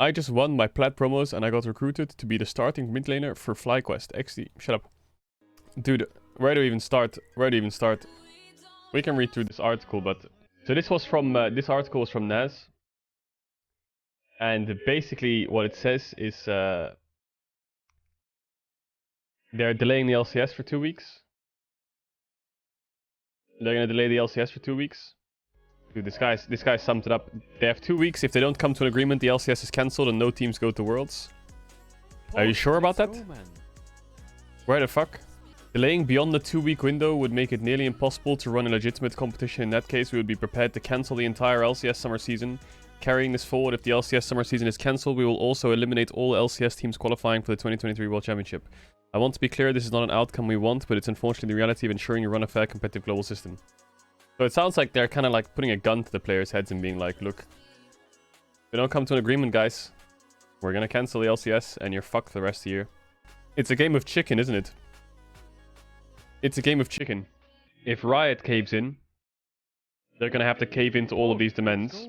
I just won my plat promos and I got recruited to be the starting mid laner for FlyQuest. XD. Shut up. Dude, where do we even start? Where do we even start? We can read through this article, but... So this was from... this article was from Naz. And basically what it says is... they're delaying the LCS for 2 weeks. They're gonna delay the LCS for 2 weeks. Dude, this guy summed it up. They have 2 weeks. If they don't come to an agreement, the LCS is cancelled and no teams go to Worlds. Are you sure about that? Where the fuck? Delaying beyond the 2-week window would make it nearly impossible to run a legitimate competition. In that case, we would be prepared to cancel the entire LCS summer season. Carrying this forward, if the LCS summer season is cancelled, we will also eliminate all LCS teams qualifying for the 2023 World Championship. I want to be clear, this is not an outcome we want, but it's unfortunately the reality of ensuring you run a fair competitive global system. So it sounds like they're kind of like putting a gun to the players' heads and being like, look, if we don't come to an agreement, guys, we're going to cancel the LCS and you're fucked for the rest of the year. It's a game of chicken, isn't it? It's a game of chicken. If Riot caves in, they're going to have to cave into all of these demands.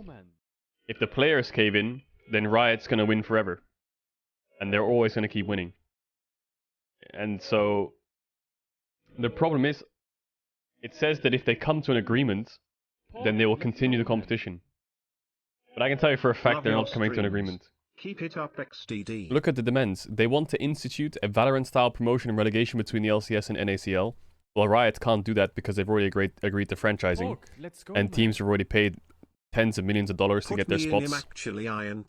If the players cave in, then Riot's going to win forever. And they're always going to keep winning. And so, the problem is, it says that if they come to an agreement, then they will continue the competition. But I can tell you for a fact they're not coming to an agreement. Keep it up, XDD. Look at the demands. They want to institute a Valorant-style promotion and relegation between the LCS and NACL. Well, Riot can't do that because they've already agreed to franchising. And teams have already paid tens of millions of dollars to get their spots.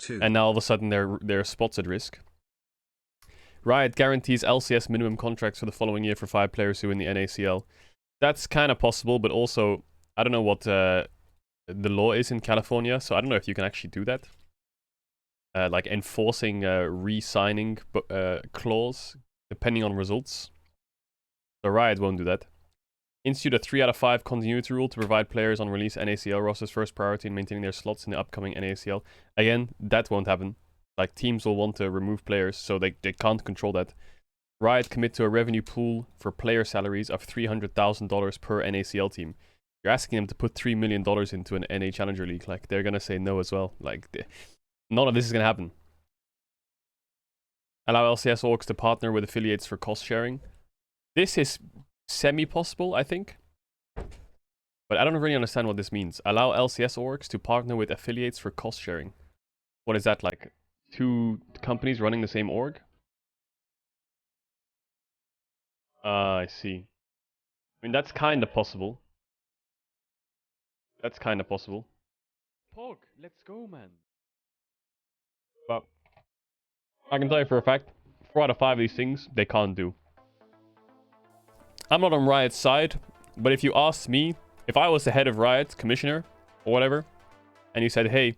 And now all of a sudden their spots at risk. Riot guarantees LCS minimum contracts for the following year for 5 players who win the NACL. That's kind of possible, but also, I don't know what the law is in California, so I don't know if you can actually do that. Like enforcing a re-signing clause, depending on results. So Riot won't do that. Institute a 3 out of 5 continuity rule to provide players on release NACL rosters first priority in maintaining their slots in the upcoming NACL. Again, that won't happen. Like, teams will want to remove players, so they can't control that. Riot commit to a revenue pool for player salaries of $300,000 per NACL team. You're asking them to put $3 million into an NA Challenger League. Like, they're gonna say no as well. Like, none of this is gonna happen. Allow LCS orgs to partner with affiliates for cost sharing. This is semi-possible, I think. But I don't really understand what this means. Allow LCS orgs to partner with affiliates for cost sharing. What is that, like 2 companies running the same org? I see. I mean, that's kind of possible. That's kind of possible. Pog, let's go, man. But I can tell you for a fact, 4 out of 5 of these things, they can't do. I'm not on Riot's side, but if you asked me, if I was the head of Riot, commissioner, or whatever, and you said, hey,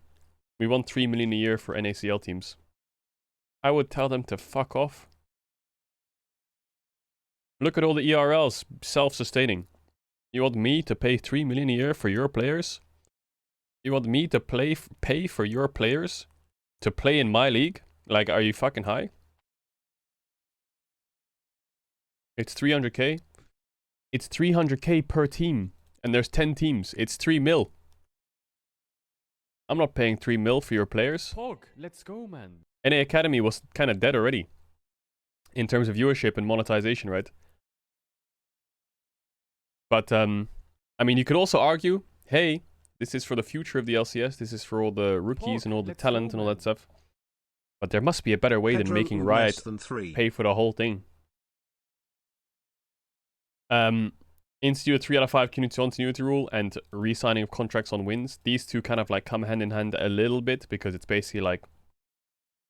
we want $3 million a year for NACL teams, I would tell them to fuck off. Look at all the ERLs, self-sustaining. You want me to pay $3 million a year for your players? You want me to pay for your players to play in my league? Like, are you fucking high? It's 300k. It's 300k per team. And there's 10 teams. It's 3 mil. I'm not paying 3 mil for your players. Pog, let's go, man. NA Academy was kind of dead already. In terms of viewership and monetization, right? But, I mean, you could also argue, hey, this is for the future of the LCS. This is for all the rookies and all the talent and all that stuff. But there must be a better way than making Riot pay for the whole thing. Institute a 3 out of 5 continuity rule and re-signing of contracts on wins. These two kind of like come hand in hand a little bit because it's basically like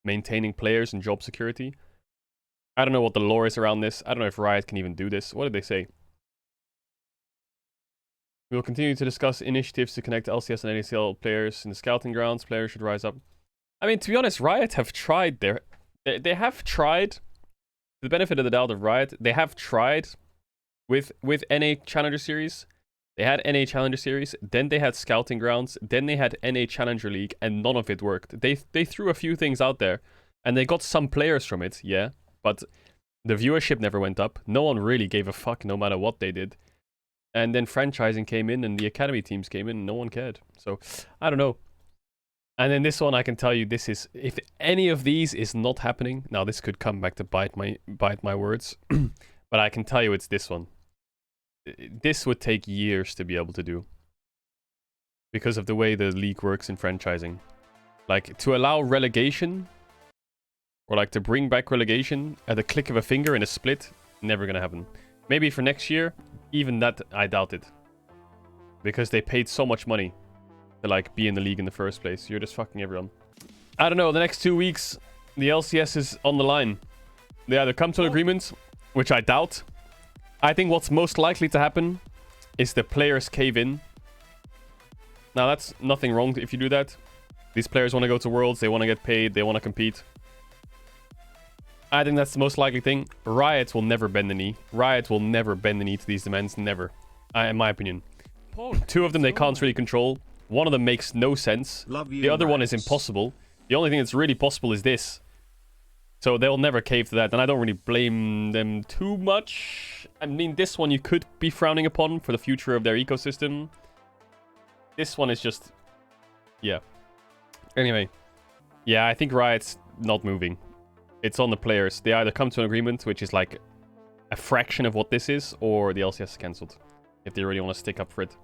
maintaining players and job security. I don't know what the lore is around this. I don't know if Riot can even do this. What did they say? We will continue to discuss initiatives to connect LCS and NACL players in the scouting grounds. Players should rise up. I mean, to be honest, Riot have tried they have tried, to the benefit of the doubt of Riot, they have tried with NA Challenger Series. They had NA Challenger Series, then they had scouting grounds, then they had NA Challenger League, and none of it worked. They threw a few things out there, and they got some players from it, yeah, but the viewership never went up. No one really gave a fuck no matter what they did. And then franchising came in and the academy teams came in and no one cared. So, I don't know. And then this one, I can tell you, this is, if any of these is not happening, now this could come back to bite my words, but I can tell you it's this one. This would take years to be able to do because of the way the league works in franchising. Like, to allow relegation, or like to bring back relegation at the click of a finger in a split, never gonna happen. Maybe for next year, even that, I doubt it. Because they paid so much money to like be in the league in the first place. You're just fucking everyone. I don't know, the next 2 weeks, the LCS is on the line. They either come to an agreement, which I doubt. I think what's most likely to happen is the players cave in. Now, that's nothing wrong if you do that. These players want to go to Worlds, they want to get paid, they want to compete. I think that's the most likely thing. Riot will never bend the knee. Riot will never bend the knee to these demands, never. In my opinion. Two of them they can't really control. One of them makes no sense. The other one is impossible. The only thing that's really possible is this. So they'll never cave to that, and I don't really blame them too much. I mean, this one you could be frowning upon for the future of their ecosystem. This one is just... yeah. Anyway. Yeah, I think Riot's not moving. It's on the players. They either come to an agreement, which is like a fraction of what this is, or the LCS is cancelled. If they really want to stick up for it.